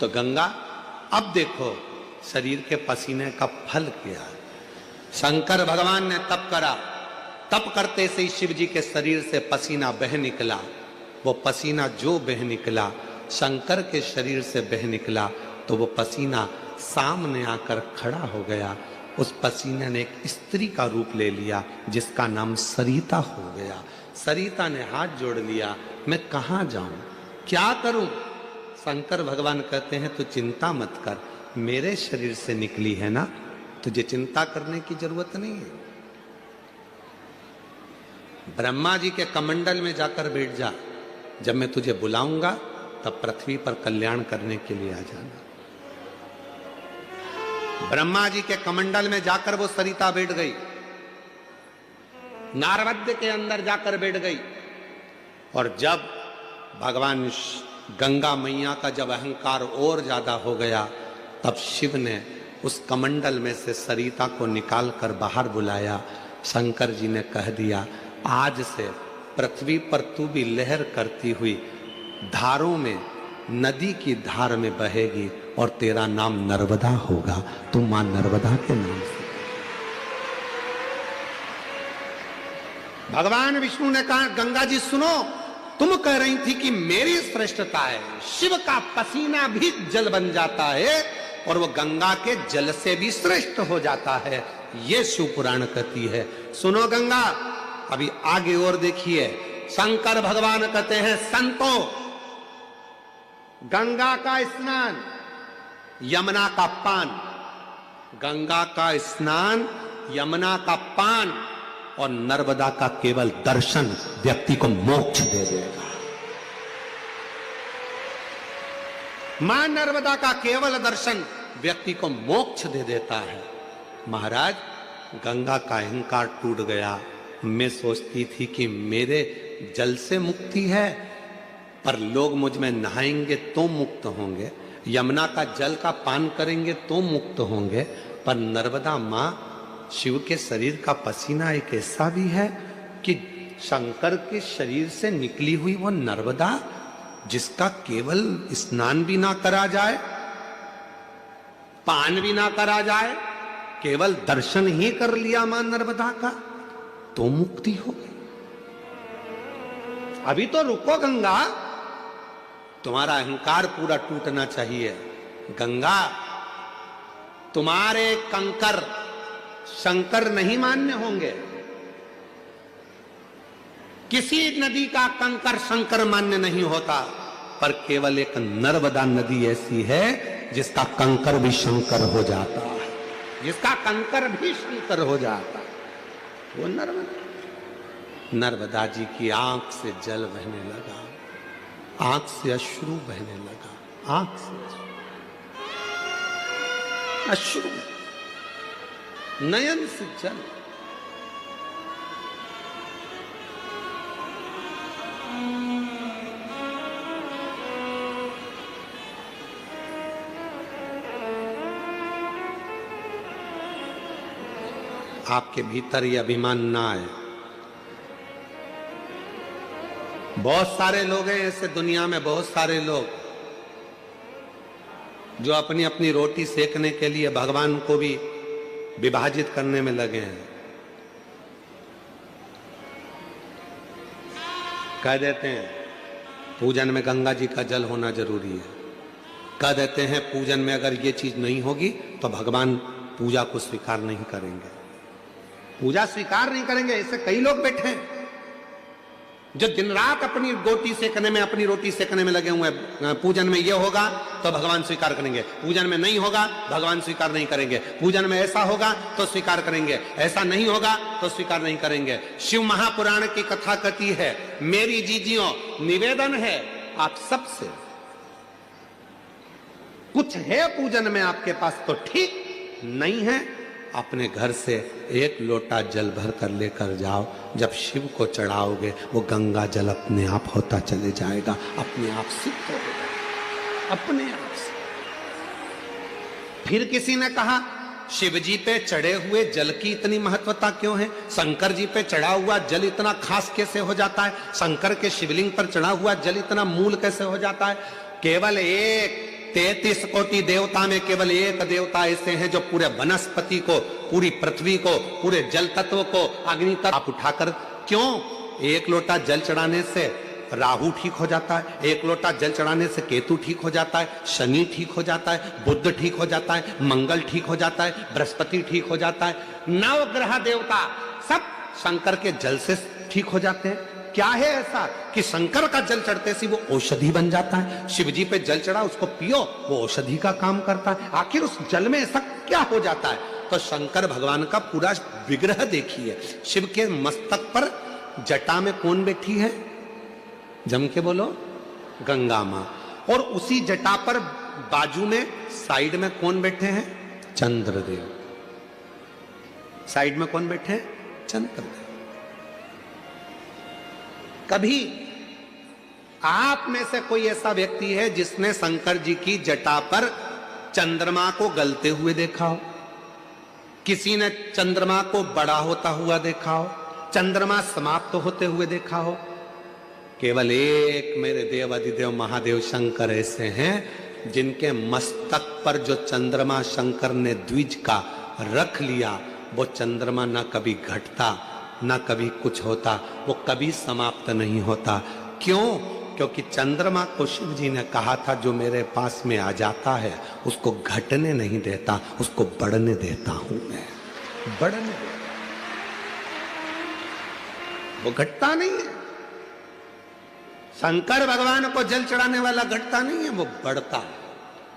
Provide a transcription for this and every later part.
तो गंगा, अब देखो शरीर के पसीने का फल क्या। शंकर भगवान ने तप करा, तप करते से ही शिव जी के शरीर से पसीना बह निकला। वो पसीना जो बह निकला शंकर के शरीर से बह निकला, तो वो पसीना सामने आकर खड़ा हो गया। उस पसीने ने एक स्त्री का रूप ले लिया जिसका नाम सरिता हो गया। सरिता ने हाथ जोड़ लिया, मैं कहाँ जाऊं, क्या करूं? शंकर भगवान कहते हैं तू चिंता मत कर, मेरे शरीर से निकली है ना, तुझे चिंता करने की जरूरत नहीं है। ब्रह्मा जी के कमंडल में जाकर बैठ जा, जब मैं तुझे बुलाऊंगा तब पृथ्वी पर कल्याण करने के लिए आ जाना। ब्रह्मा जी के कमंडल में जाकर वो सरिता बैठ गई, नारवद्य के अंदर जाकर बैठ गई। और जब भगवान गंगा मैया का जब अहंकार और ज्यादा हो गया, तब शिव ने उस कमंडल में से सरिता को निकाल कर बाहर बुलाया। शंकर जी ने कह दिया, आज से पृथ्वी पर तू भी लहर करती हुई धारों में, नदी की धार में बहेगी और तेरा नाम नर्मदा होगा। तू मां नर्मदा के नाम से। भगवान विष्णु ने कहा, गंगा जी सुनो, तुम कह रही थी कि मेरी श्रेष्ठता है, शिव का पसीना भी जल बन जाता है और वो गंगा के जल से भी श्रेष्ठ हो जाता है, ये शिव पुराण कहती है। सुनो गंगा, अभी आगे और देखिए। शंकर भगवान कहते हैं, संतो, गंगा का स्नान यमुना का पान, गंगा का स्नान यमुना का पान और नर्मदा का केवल दर्शन व्यक्ति को मोक्ष दे देगा। मां नर्मदा का केवल दर्शन व्यक्ति को मोक्ष दे देता है। महाराज, गंगा का अहंकार टूट गया। मैं सोचती थी कि मेरे जल से मुक्ति है, पर लोग मुझ में नहाएंगे तो मुक्त होंगे, यमुना का जल का पान करेंगे तो मुक्त होंगे, पर नर्मदा मां शिव के शरीर का पसीना एक ऐसा भी है कि शंकर के शरीर से निकली हुई वो नर्मदा, जिसका केवल स्नान भी ना करा जाए, पान भी ना करा जाए, केवल दर्शन ही कर लिया मां नर्मदा का तो मुक्ति हो गई। अभी तो रुको गंगा, तुम्हारा अहंकार पूरा टूटना चाहिए। गंगा, तुम्हारे कंकर शंकर नहीं मान्य होंगे। किसी नदी का कंकर शंकर मान्य नहीं होता, पर केवल एक नर्मदा नदी ऐसी है जिसका कंकर भी शंकर हो जाता है, जिसका कंकर भी शंकर हो जाता है, वो नर्मदा। नर्मदा जी की आंख से जल बहने लगा, आंख से अश्रु बहने लगा, आंख से अश्रु, नयन से जल। आपके भीतर ये अभिमान ना आए। बहुत सारे लोग हैं ऐसे दुनिया में, बहुत सारे लोग जो अपनी अपनी रोटी सेकने के लिए भगवान को भी विभाजित करने में लगे हैं। कह देते हैं पूजन में गंगा जी का जल होना जरूरी है, कह देते हैं पूजन में अगर ये चीज नहीं होगी तो भगवान पूजा को स्वीकार नहीं करेंगे, पूजा स्वीकार नहीं करेंगे। ऐसे कई लोग बैठे हैं जो दिन रात अपनी रोटी सेकने में, अपनी रोटी सेकने में लगे हुए हैं। पूजन में ये होगा तो भगवान स्वीकार करेंगे, पूजन में नहीं होगा भगवान स्वीकार नहीं करेंगे, पूजन में ऐसा होगा तो स्वीकार करेंगे, ऐसा नहीं होगा तो स्वीकार नहीं करेंगे। शिव महापुराण की कथा कहती है, मेरी जीजियों निवेदन है आप सबसे, कुछ है पूजन में आपके पास तो ठीक, नहीं है अपने घर से एक लोटा जल भर कर लेकर जाओ। जब शिव को चढ़ाओगे वो गंगा जल अपने आप होता चले जाएगा, अपने आप सिद्ध हो जाएगा, अपने आप से। फिर किसी ने कहा शिव जी पे चढ़े हुए जल की इतनी महत्वता क्यों है? शंकर जी पे चढ़ा हुआ जल इतना खास कैसे हो जाता है? शंकर के शिवलिंग पर चढ़ा हुआ जल इतना मूल कैसे हो जाता है? केवल एक 33 कोटि देवता में केवल एक देवता ऐसे हैं जो पूरे वनस्पति को, पूरी पृथ्वी को, पूरे जल तत्व को, अग्नि तत्व आप उठाकर, क्यों? एक लोटा जल चढ़ाने से राहु ठीक हो जाता है, एक लोटा जल चढ़ाने से केतु ठीक हो जाता है, शनि ठीक हो जाता है, बुध ठीक हो जाता है, मंगल ठीक हो जाता है, बृहस्पति ठीक हो जाता है, नवग्रह देवता सब शंकर के जल से ठीक हो जाते हैं। क्या है ऐसा कि शंकर का जल चढ़ते से वो औषधि बन जाता है? शिव जी पे जल चढ़ा, उसको पियो, वो औषधि का काम करता है। आखिर उस जल में ऐसा क्या हो जाता है? तो शंकर भगवान का पूरा विग्रह देखिए। शिव के मस्तक पर जटा में कौन बैठी है? जम के बोलो, गंगा मां। और उसी जटा पर बाजू में साइड में कौन बैठे हैं? चंद्रदेव। साइड में कौन बैठे हैं? चंद्रदेव। कभी आप में से कोई ऐसा व्यक्ति है जिसने शंकर जी की जटा पर चंद्रमा को गलते हुए देखा हो? किसी ने चंद्रमा को बड़ा होता हुआ देखा हो? चंद्रमा समाप्त होते हुए देखा हो? केवल एक मेरे देव अधिदेव महादेव शंकर ऐसे हैं जिनके मस्तक पर जो चंद्रमा शंकर ने द्विज का रख लिया, वो चंद्रमा न कभी घटता न कभी कुछ होता, वो कभी समाप्त नहीं होता। क्यों? क्योंकि चंद्रमा को शिव जी ने कहा था जो मेरे पास में आ जाता है उसको घटने नहीं देता, उसको बढ़ने देता हूं मैं। बढ़ने देता, वो घटता नहीं है। शंकर भगवान को जल चढ़ाने वाला घटता नहीं है, वो बढ़ता है।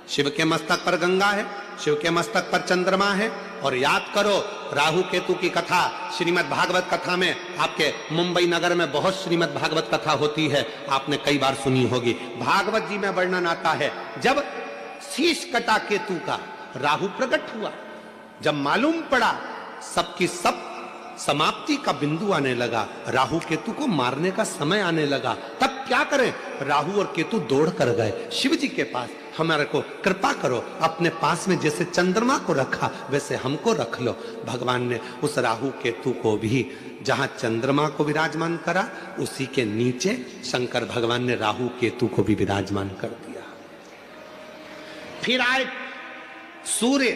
शिव के मस्तक पर गंगा है, शिव के मस्तक पर चंद्रमा है। और याद करो राहु केतु की कथा श्रीमद् भागवत कथा में, आपके मुंबई नगर में बहुत श्रीमद् भागवत कथा होती है, आपने कई बार सुनी होगी। भागवत जी में वर्णन आता है जब शीश कटा केतु का, राहु प्रकट हुआ, जब मालूम पड़ा सबकी सब समाप्ति का बिंदु आने लगा, राहु केतु को मारने का समय आने लगा, तब क्या करें? राहु और केतु दौड़ कर गए शिव जी के पास, हमारे को कृपा करो, अपने पास में जैसे चंद्रमा को रखा वैसे हमको रख लो। भगवान ने उस राहु केतु को भी जहां चंद्रमा को विराजमान करा, उसी के नीचे शंकर भगवान ने राहु केतु को भी विराजमान कर दिया। फिर आए सूर्य,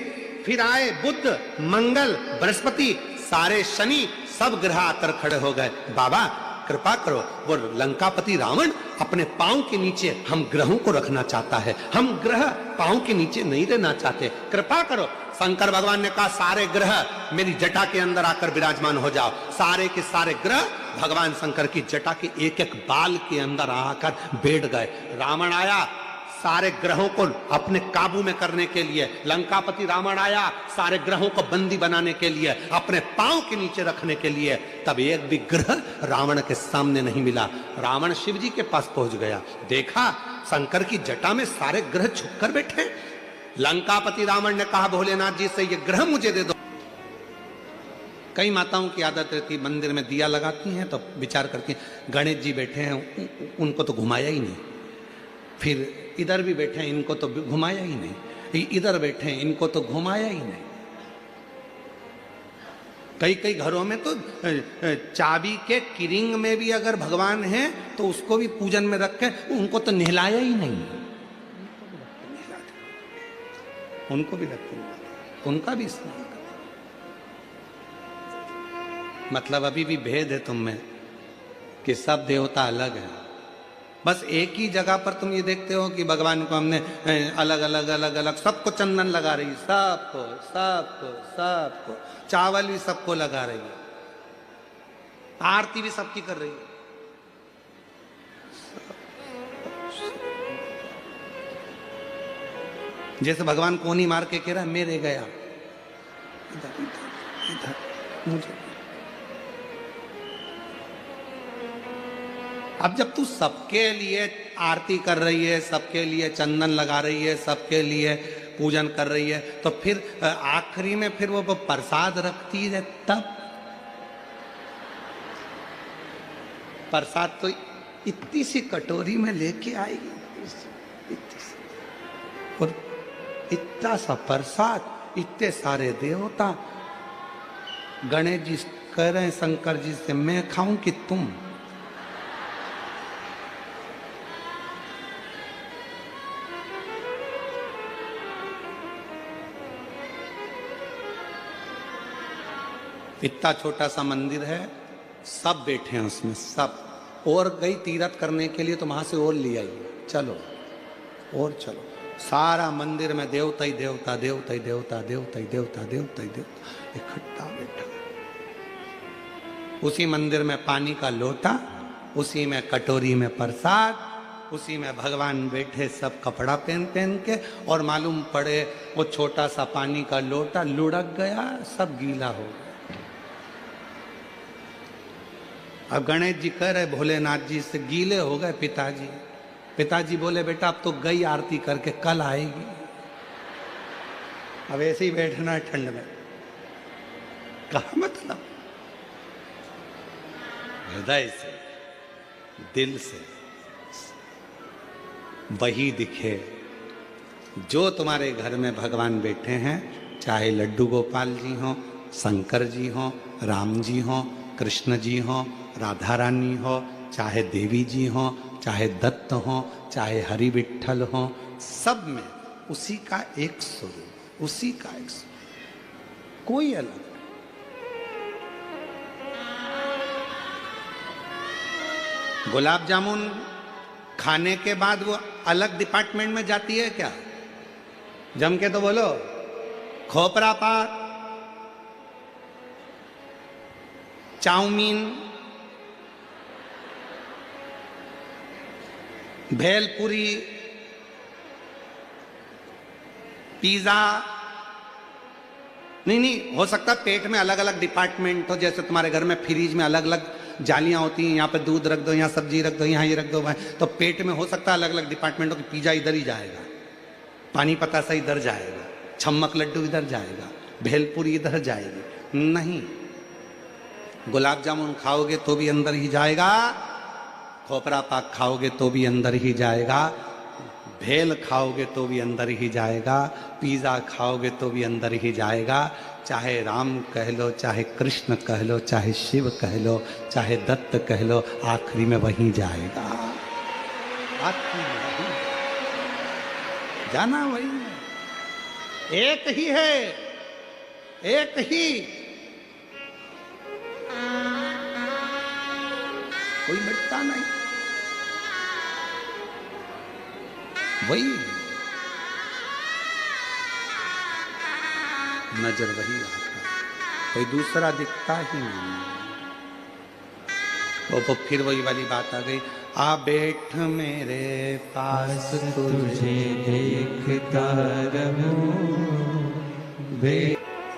फिर आए बुध, मंगल, बृहस्पति, सारे शनि, सब ग्रह आकर खड़े हो गए। बाबा कृपा करो, वो लंकापति रावण अपने पांव के नीचे हम ग्रहों को रखना चाहता है, हम ग्रह पांव के नीचे नहीं रहना चाहते, कृपा करो। शंकर भगवान ने कहा सारे ग्रह मेरी जटा के अंदर आकर विराजमान हो जाओ। सारे के सारे ग्रह भगवान शंकर की जटा के एक एक बाल के अंदर आकर बैठ गए। रावण आया सारे ग्रहों को अपने काबू में करने के लिए, लंकापति रावण आया सारे ग्रहों को बंदी बनाने के लिए, अपने पांव के नीचे रखने के लिए। तब एक भी ग्रह रावण के सामने नहीं मिला। रावण शिव जी के पास पहुंच गया, देखा शंकर की जटा में सारे ग्रह छुपकर बैठे। लंकापति रावण ने कहा भोलेनाथ जी से ये ग्रह मुझे दे दो। कई माताओं की आदत रहती है मंदिर में दिया लगाती हैं तो विचार करती हैं गणेश जी बैठे हैं, उनको तो घुमाया ही नहीं, फिर इधर भी बैठे हैं इनको तो घुमाया ही नहीं, इधर बैठे हैं इनको तो घुमाया ही नहीं। कई कई घरों में तो चाबी के किरिंग में भी अगर भगवान है तो उसको भी पूजन में रख के उनको तो नहलाया ही नहीं, उनको भी रखते हैं, उनका भी स्नान करते। मतलब अभी भी भेद है तुम में कि सब देवता अलग है। बस एक ही जगह पर तुम ये देखते हो कि भगवान को हमने अलग अलग अलग अलग सबको चंदन लगा रही, सबको सबको सबको, चावल भी सबको लगा रही है, आरती भी सबकी कर रही है। जैसे भगवान को नहीं मार के कह रहा मेरे गया, इधर इधर इधर मुझे। अब जब तू सबके लिए आरती कर रही है, सबके लिए चंदन लगा रही है, सबके लिए पूजन कर रही है, तो फिर आखिरी में फिर वो प्रसाद रखती है, तब प्रसाद तो इतनी सी कटोरी में लेके आएगी, इतनी सी, और इतना सा प्रसाद, इतने सारे देवता। गणेश जी कह रहे हैं शंकर जी से मैं खाऊं कि तुम? इतना छोटा सा मंदिर है, सब बैठे हैं उसमें, सब। और गई तीरथ करने के लिए तो वहां से और ले आई, चलो और चलो। सारा मंदिर में देवता ही देवता, देवता ही देवता, देवता ही देवता, देवता ही देवता इकट्ठा बैठा। उसी मंदिर में पानी का लोटा, उसी में कटोरी में प्रसाद, उसी में भगवान बैठे सब कपड़ा पहन पहन के। और मालूम पड़े वो छोटा सा पानी का लोटा लुढ़क गया, सब गीला हो गया। अब गणेश जी कह रहे भोलेनाथ जी से, गीले हो गए पिताजी। पिताजी बोले बेटा अब तो गई आरती करके, कल आएगी। अब ऐसे ही बैठना है ठंड में, कहा मतलब हृदय से, दिल से वही दिखे जो तुम्हारे घर में भगवान बैठे हैं। चाहे लड्डू गोपाल जी हो, शंकर जी हो, राम जी हो, कृष्ण जी हो, राधा रानी हो, चाहे देवी जी हो, चाहे दत्त हो, चाहे हरि विठ्ठल हो, सब में उसी का एक स्वरूप, उसी का एक स्वरूप, कोई अलग नहीं। गुलाब जामुन खाने के बाद वो अलग डिपार्टमेंट में जाती है क्या? जम के तो बोलो। खोपरा पाक, चाउमीन, भेलपुरी, पिज्जा, नहीं हो सकता पेट में अलग अलग डिपार्टमेंट हो। जैसे तुम्हारे घर में फ्रिज में अलग अलग जालियां होती हैं, यहाँ पे दूध रख दो, यहाँ सब्जी रख दो, यहाँ ये रख दो, तो पेट में हो सकता है अलग अलग डिपार्टमेंट हो कि पिज्जा इधर ही जाएगा, पानी पतासा इधर जाएगा, छम्मक लड्डू इधर जाएगा, भेलपुरी इधर जाएगी। नहीं, गुलाब जामुन खाओगे तो भी अंदर ही जाएगा, खोपरा पाक खाओगे तो भी अंदर ही जाएगा, भेल खाओगे तो भी अंदर ही जाएगा, पिज़्ज़ा खाओगे तो भी अंदर ही जाएगा। चाहे राम कह लो, चाहे कृष्ण कह लो, चाहे शिव कह लो, चाहे दत्त कह लो, आखिरी में वहीं जाएगा। आखिरी में वहीं जाना, वही है। एक ही है, एक ही, कोई मिटता नहीं, वही नजर वही आता, कोई दूसरा दिखता ही नहीं। वो फिर वही वाली बात आ गई, आ बैठ मेरे पास तुझे देखता रहूं,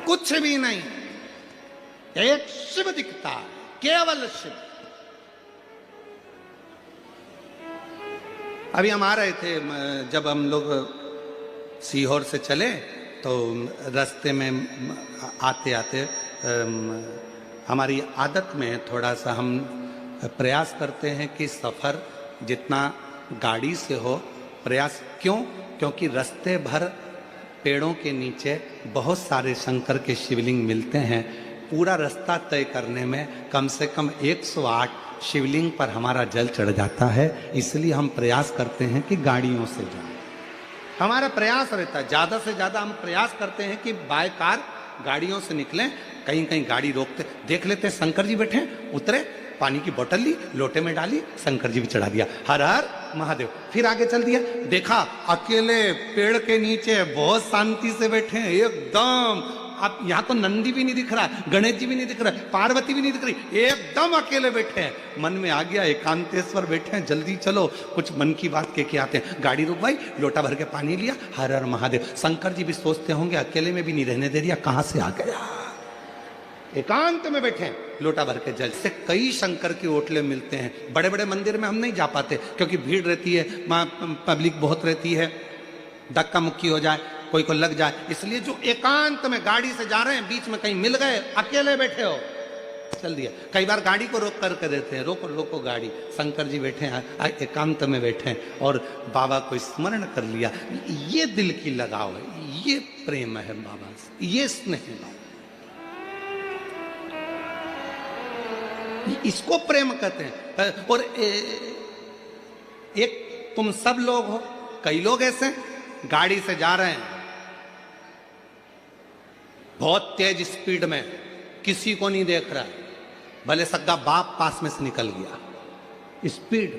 कुछ भी नहीं, एक शिव दिखता, केवल शिव। अभी हम आ रहे थे, जब हम लोग सीहोर से चले तो रास्ते में आते आते हमारी आदत में थोड़ा सा हम प्रयास करते हैं कि सफ़र जितना गाड़ी से हो, प्रयास क्यों? क्योंकि रास्ते भर पेड़ों के नीचे बहुत सारे शंकर के शिवलिंग मिलते हैं। पूरा रास्ता तय करने में कम से कम 108 शिवलिंग पर हमारा जल चढ़ जाता है। इसलिए हम प्रयास करते हैं कि गाड़ियों से जाएं। हमारा प्रयास रहता है, ज़्यादा से ज़्यादा हम प्रयास करते हैं कि बाय कार गाड़ियों से निकलें। कहीं कहीं गाड़ी रोकते, देख लेते हैं शंकर जी बैठे, उतरे, पानी की बोतल ली, लोटे में डाली, शंकर जी भी चढ़ा दिया, हर हर महादेव। फिर आगे चल दिया, देखा अकेले पेड़ के नीचे बहुत शांति से बैठे हैं एकदम। अब यहाँ तो नंदी भी नहीं दिख रहा, गणेश जी भी नहीं दिख रहा, पार्वती भी नहीं दिख रही, एकदम अकेले बैठे हैं। मन में आ गया एकांतेश्वर बैठे हैं, जल्दी चलो कुछ मन की बात कह के आते हैं। गाड़ी रुकवाई, लोटा भर के पानी लिया, हर हर महादेव। शंकर जी भी सोचते होंगे अकेले में भी नहीं रहने दे दिया, कहाँ से आ गया। एकांत में बैठे हैं, लोटा भर के जल से कई शंकर के ओटले मिलते हैं। बड़े बड़े मंदिर में हम नहीं जा पाते क्योंकि भीड़ रहती है, पब्लिक बहुत रहती है, धक्का मुक्की हो जाए, कोई को लग जाए। इसलिए जो एकांत में गाड़ी से जा रहे हैं, बीच में कहीं मिल गए, अकेले बैठे हो, चल दिया। कई बार गाड़ी को रोक करके देते हैं, रोको रोको गाड़ी, शंकर जी बैठे हैं, एकांत में बैठे हैं और बाबा को स्मरण कर लिया। ये दिल की लगाव है, ये प्रेम है बाबा से, ये स्नेह है बाबा, इसको प्रेम कहते हैं। और एक तुम सब लोग हो, कई लोग ऐसे गाड़ी से जा रहे हैं बहुत तेज स्पीड में, किसी को नहीं देख रहा है, भले सग्गा बाप पास में से निकल गया। स्पीड,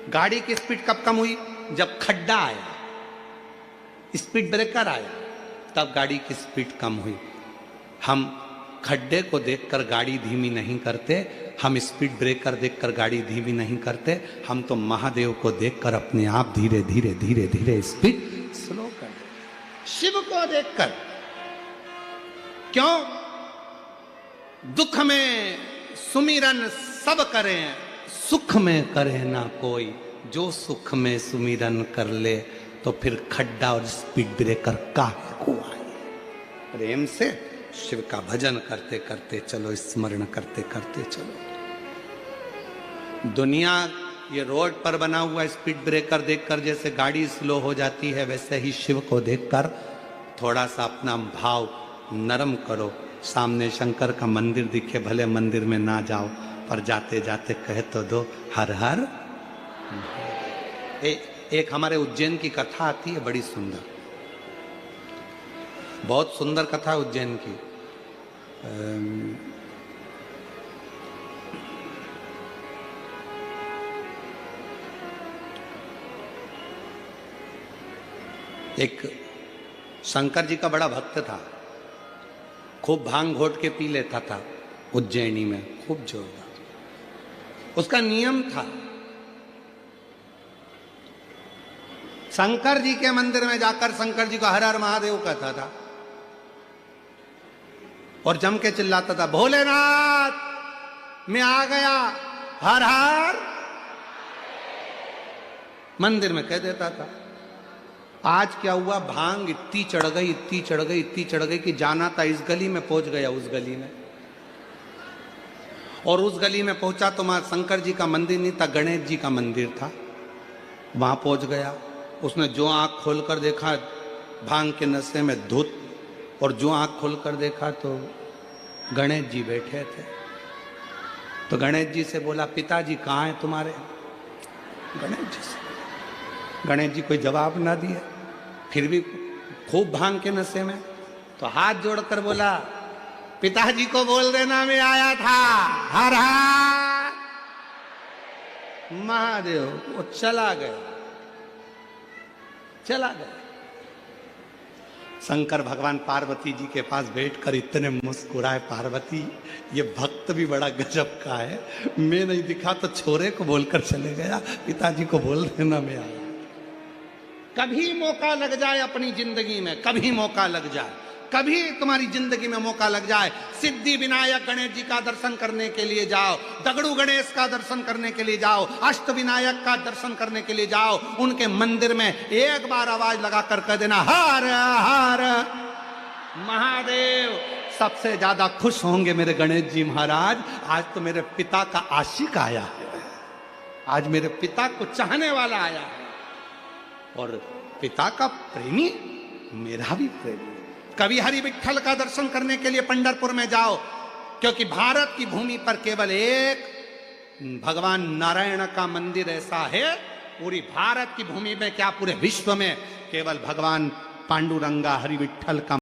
गाड़ी की स्पीड कब कम हुई? जब खड्डा आया, स्पीड ब्रेकर आया, तब गाड़ी की स्पीड कम हुई। हम खड्डे को देखकर गाड़ी धीमी नहीं करते, हम स्पीड ब्रेकर देखकर गाड़ी धीमी नहीं करते, हम तो महादेव को देखकर अपने आप धीरे धीरे धीरे धीरे स्पीड स्लो कर देते। शिव को देखकर। क्यों? दुख में सुमिरन सब करें, सुख में करे ना कोई। जो सुख में सुमिरन कर ले तो फिर खड्डा और स्पीड ब्रेकर काहे को आए। प्रेम से शिव का भजन करते करते चलो, स्मरण करते करते चलो। दुनिया ये रोड पर बना हुआ स्पीड ब्रेकर देखकर जैसे गाड़ी स्लो हो जाती है, वैसे ही शिव को देखकर थोड़ा सा अपना भाव नरम करो। सामने शंकर का मंदिर दिखे, भले मंदिर में ना जाओ, पर जाते जाते कह तो दो हर हर। एक हमारे उज्जैन की कथा आती है, बड़ी सुंदर, बहुत सुंदर कथा उज्जैन की। एक शंकर जी का बड़ा भक्त था, खूब भांग घोट के पी लेता था उज्जैनी में, खूब जोरदार। उसका नियम था, शंकर जी के मंदिर में जाकर शंकर जी को हर हर महादेव कहता था और जम के चिल्लाता था, भोलेनाथ मैं आ गया, हर हर। मंदिर में कह देता था। आज क्या हुआ, भांग इतनी चढ़ गई, इतनी चढ़ गई, इतनी चढ़ गई कि जाना था इस गली में, पहुंच गया उस गली में। और उस गली में पहुंचा तो वहां शंकर जी का मंदिर नहीं था, गणेश जी का मंदिर था। वहां पहुंच गया, उसने जो आंख खोलकर देखा भांग के नशे में धुत, और जो आंख खोलकर देखा तो गणेश जी बैठे थे। तो गणेश जी से बोला, पिताजी कहाँ हैं तुम्हारे? गणेश जी कोई जवाब ना दिए, फिर भी खूब भांग के नशे में। तो हाथ जोड़कर बोला, पिताजी को बोल देना मैं आया था, हर हर महादेव। वो चला गया, चला गया। शंकर भगवान पार्वती जी के पास बैठकर इतने मुस्कुराए, पार्वती ये भक्त भी बड़ा गजब का है, मैं नहीं दिखा तो छोरे को बोलकर चले गया, पिताजी को बोल देना मैं आया। कभी मौका लग जाए अपनी जिंदगी में, कभी मौका लग जाए, कभी तुम्हारी जिंदगी में मौका लग जाए, सिद्धि विनायक गणेश जी का दर्शन करने के लिए जाओ, दगड़ू गणेश का दर्शन करने के लिए जाओ, अष्ट विनायक का दर्शन करने के लिए जाओ। उनके मंदिर में एक बार आवाज लगाकर कह देना, हर हर महादेव। सबसे ज्यादा खुश होंगे मेरे गणेश जी महाराज, आज तो मेरे पिता का आशिक आया है, आज मेरे पिता को चाहने वाला आया है, और पिता का प्रेमी मेरा भी प्रेमी। कभी हरि विठ्ठल का दर्शन करने के लिए पंढरपुर में जाओ, क्योंकि भारत की भूमि पर केवल एक भगवान नारायण का मंदिर ऐसा है, पूरी भारत की भूमि में क्या पूरे विश्व में केवल भगवान पांडुरंगा हरि विठ्ठल का